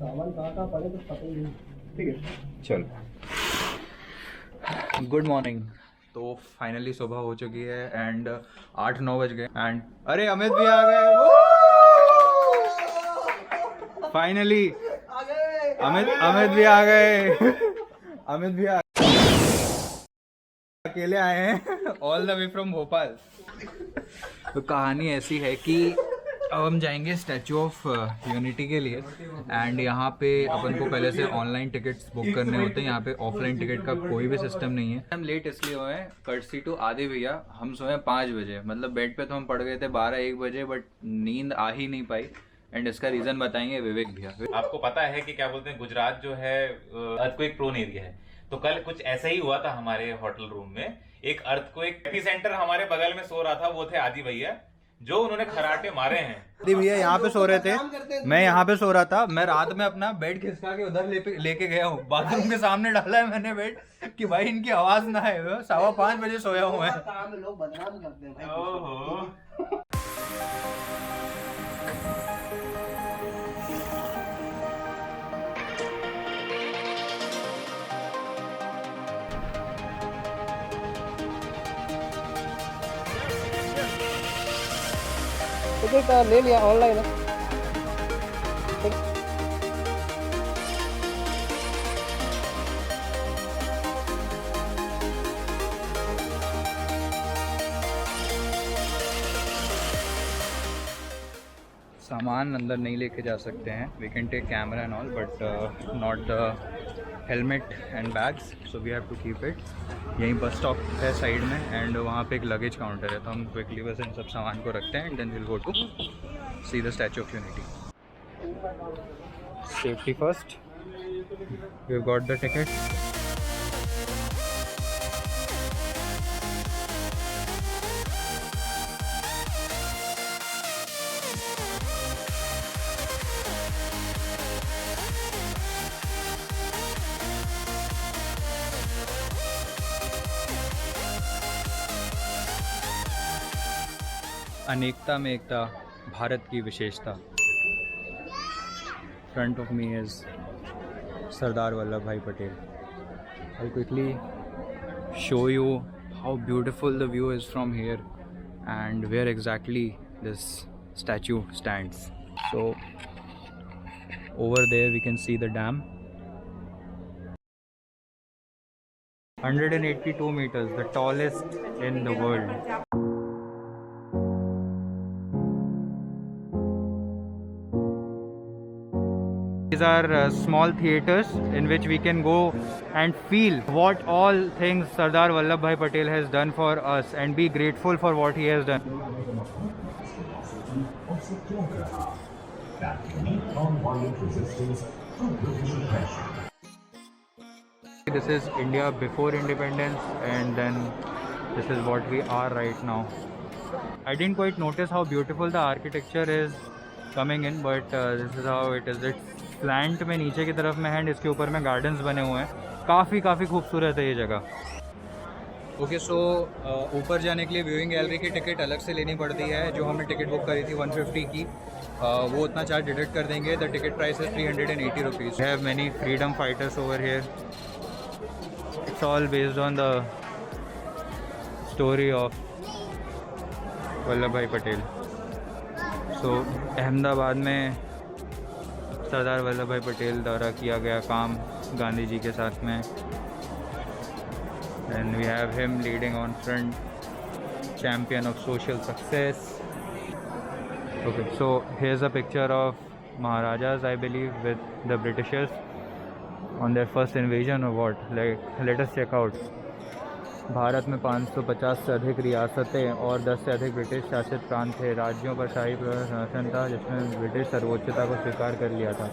सामान कहाँ पड़े कुछ पता ही नहीं। ठीक है चल। Good morning. तो फाइनली सुबह हो चुकी है एंड 8-9 बज गए एंड अरे अमित भी आ गए। फाइनली अमित भी आ गए। अमित भी अकेले आए हैं all the way from Bhopal. तो कहानी ऐसी है कि अब हम जाएंगे स्टैचू ऑफ यूनिटी के लिए एंड यहाँ पे अपन को पहले से ऑनलाइन टिकट्स बुक करने होते हैं। यहाँ पे ऑफलाइन टिकट का कोई भी सिस्टम नहीं है। हम लेट इसलिए हुए हैं कर्सी टू आदि भैया। हम सोए 5 बजे, मतलब बेड पे तो हम पड़ गए थे 12-1 बजे, बट नींद आ ही नहीं पाई एंड इसका रीजन बताएंगे विवेक भैया। आपको पता है कि क्या बोलते हैं, गुजरात जो है अर्थक्वेक प्रोन एरिया है। तो कल कुछ ऐसा ही हुआ था हमारे होटल रूम में। एक अर्थक्वेक एपिसेंटर हमारे बगल में सो रहा था, वो थे आदि भैया जो उन्होंने खराटे मारे हैं। आदि भैया यहाँ पे सो रहे थे, मैं यहाँ पे सो रहा था। मैं रात में अपना बेड खिसका के उधर लेके गया हूँ, बाथरूम के सामने डाला है मैंने बेड कि भाई इनकी आवाज ना आए। 5:15 बजे सोया हूँ मैं। लोग बदनाम करते हैं भाई। ओहो। टिकट ले लिया ऑनलाइन है। सामान अंदर नहीं लेके जा सकते हैं। We can take camera and all but not the helmet and bags, so we have to keep it. यहीं बस स्टॉप है साइड में एंड वहाँ पे एक लगेज काउंटर है, तो हम क्विकली बस इन सब सामान को रखते हैं and then will go to see the statue of unity. Safety first. We have got the ticket. अनेकता में एकता, भारत की विशेषता। Front of me is Sardar Vallabhbhai Patel. I'll quickly show you how beautiful the view is from here and where exactly this statue stands. So over there we can see the dam. 182 meters, the tallest in the world. These are small theatres in which we can go and feel what all things Sardar Vallabhbhai Patel has done for us and be grateful for what he has done. This is India before independence and then this is what we are right now. I didn't quite notice how beautiful the architecture is coming in, but this is how it is. It's plant में नीचे की तरफ में है, इसके ऊपर में gardens बने हुए हैं। काफ़ी खूबसूरत है ये जगह। ओके, सो ऊपर जाने के लिए व्यूइंग गैलरी की टिकट अलग से लेनी पड़ती है। जो हमने टिकट बुक करी थी 150 की, वो उतना चार्ज डिडक्ट कर देंगे। The ticket price is 380 rupees. Have many freedom fighters over here. It's all based on the story of Vallabh भाई पटेल। सो अहमदाबाद में सरदार वल्लभ भाई पटेल द्वारा किया गया काम गांधी जी के साथ में। And we have him leading on front, champion of social success. Okay, so here is a picture of maharajas I believe with the Britishers on their first invasion और what. Let us check out. Bharat में 550 से अधिक रियासतें और 10 से अधिक British शासित प्रांत थे। राज्यों पर शाही शासन था जिसमें ब्रिटिश सर्वोच्चता को स्वीकार कर लिया था।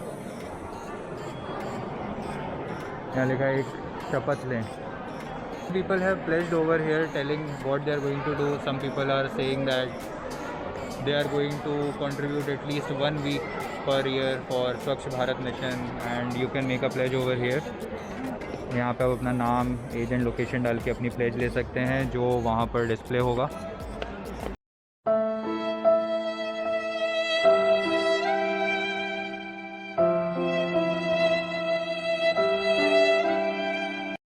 यहाँ लिखा है एक शपथ लें। People have pledged over here telling what they are going to do. Some people are saying that they are going to contribute at least 1 week per year for Swachh Bharat mission and you can make a pledge over here. यहाँ पे आप अपना नाम, as and location डाल के अपनी pledge ले सकते हैं जो वहाँ पर डिस्प्ले होगा।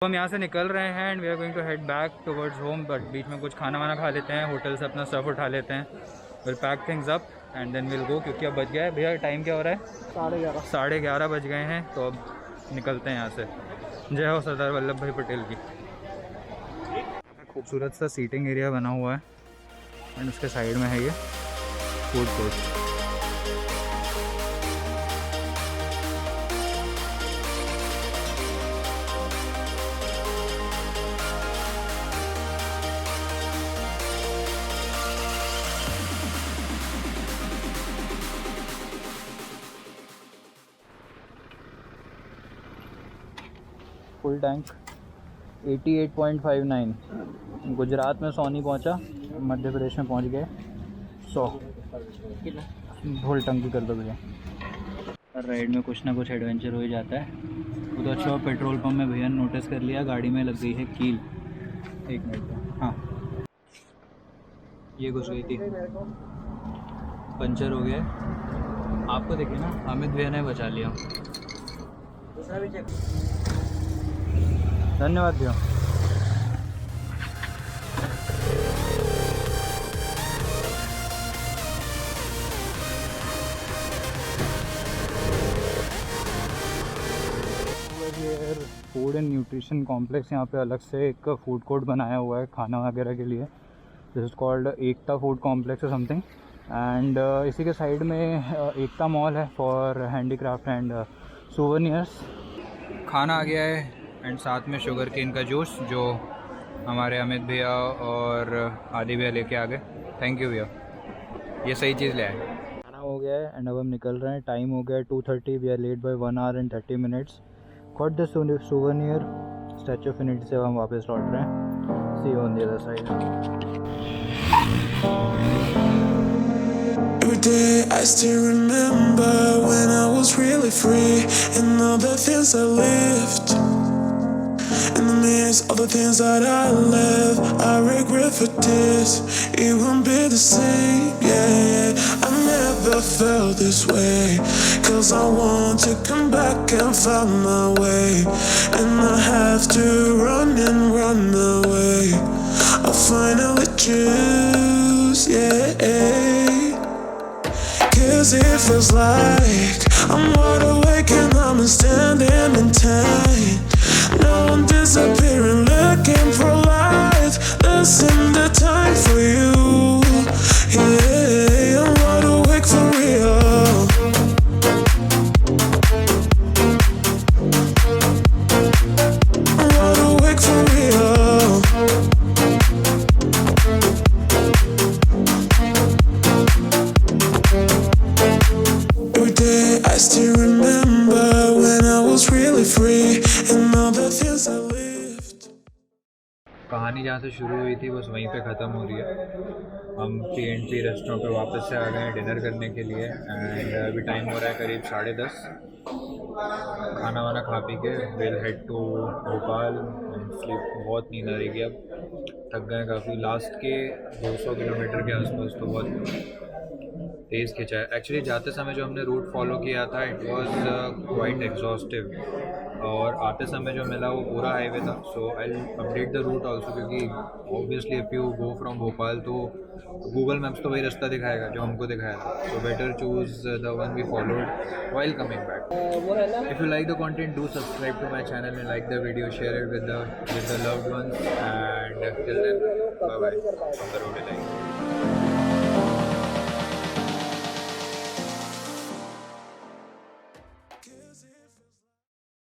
तो हम यहाँ से निकल रहे हैं and we are going to head back towards home, but बीच में कुछ खाना वाना खा लेते हैं, होटल से अपना स्टफ उठा लेते हैं, will pack things up and then will go, क्योंकि अब बज गया है भैया, टाइम क्या हो रहा है? 11:30 बज गए हैं, तो अब निकलते हैं यहाँ से। जय हो सरदार वल्लभ भाई पटेल की। खूबसूरत सा सीटिंग एरिया बना हुआ है एंड उसके साइड में है ये food court. Full tank 88.59। Gujarat में 100 नहीं पहुँचा, मध्य प्रदेश में पहुँच गए 100। फुल टंकी कर दो भैया। राइड में कुछ ना कुछ एडवेंचर हो ही जाता है। वो तो अच्छा पेट्रोल पंप में भैया ने नोटिस कर लिया, गाड़ी में लग गई है कील। 1 मिनट, हाँ ये घुस गई थी, पंचर हो गया। आपको देखिए ना, अमित भैया ने बचा लिया। धन्यवाद भैया। फूड एंड न्यूट्रिशन कॉम्प्लेक्स, यहाँ पे अलग से एक फूड कोर्ट बनाया हुआ है खाना वगैरह के लिए। This is called Ekta food complex और समथिंग। एंड इसी के साइड में एकता मॉल है फॉर हैंडीक्राफ्ट एंड सोवेनियर्स। खाना आ गया है एंड साथ में शुगर केन का जूस, जो हमारे अमित भैया और आदि भैया लेके आ गए। थैंक यू भैया, ये सही चीज़ ले आए। खाना हो गया है एंड अब हम निकल रहे हैं। टाइम हो गया है 2:30, we are late by 1 hour and 30 minutes। Got the souvenir statue of unity से हम वापस लौट रहे हैं। See you on the other side. Every day I still remember when I was really free and all the things I lived. In the midst of the things that I left, I regret for this. It won't be the same, yeah. I never felt this way, 'cause I want to come back and find my way. And I have to run and run away. I finally choose, yeah. 'Cause it feels like I'm wide awake and I'm standing in time. Now I'm disappearing, looking for light. Losing the time for you. Yeah, I'm wide awake for real. I'm wide awake for real. Every day I still remember when I was really free and all the things I lived. कहानी जहाँ से शुरू हुई थी बस वहीं पे ख़त्म हो रही है। हम T&T रेस्टोरेंट पे वापस से आ गए हैं डिनर करने के लिए एंड अभी टाइम हो रहा है करीब 10:30। खाना वाना खा पी के will head to Bhopal and sleep. बहुत नींद आ रही है, अब थक गए काफ़ी। लास्ट के 200 किलोमीटर के आसपास तो बहुत तेज़ खिंचा है। एक्चुअली जाते समय जो हमने रूट फॉलो किया था इट वाज क्वाइट एग्जॉस्टिव, और आते समय जो मिला वो पूरा हाईवे था। So I update the route also, क्योंकि obviously if you go from Bhopal तो गूगल मैप्स तो वही रास्ता दिखाएगा जो हमको दिखाया था। So better choose the one we followed while coming back. If you like the content do subscribe to my channel and like the video, share it with the loved ones and till then bye bye from the road life.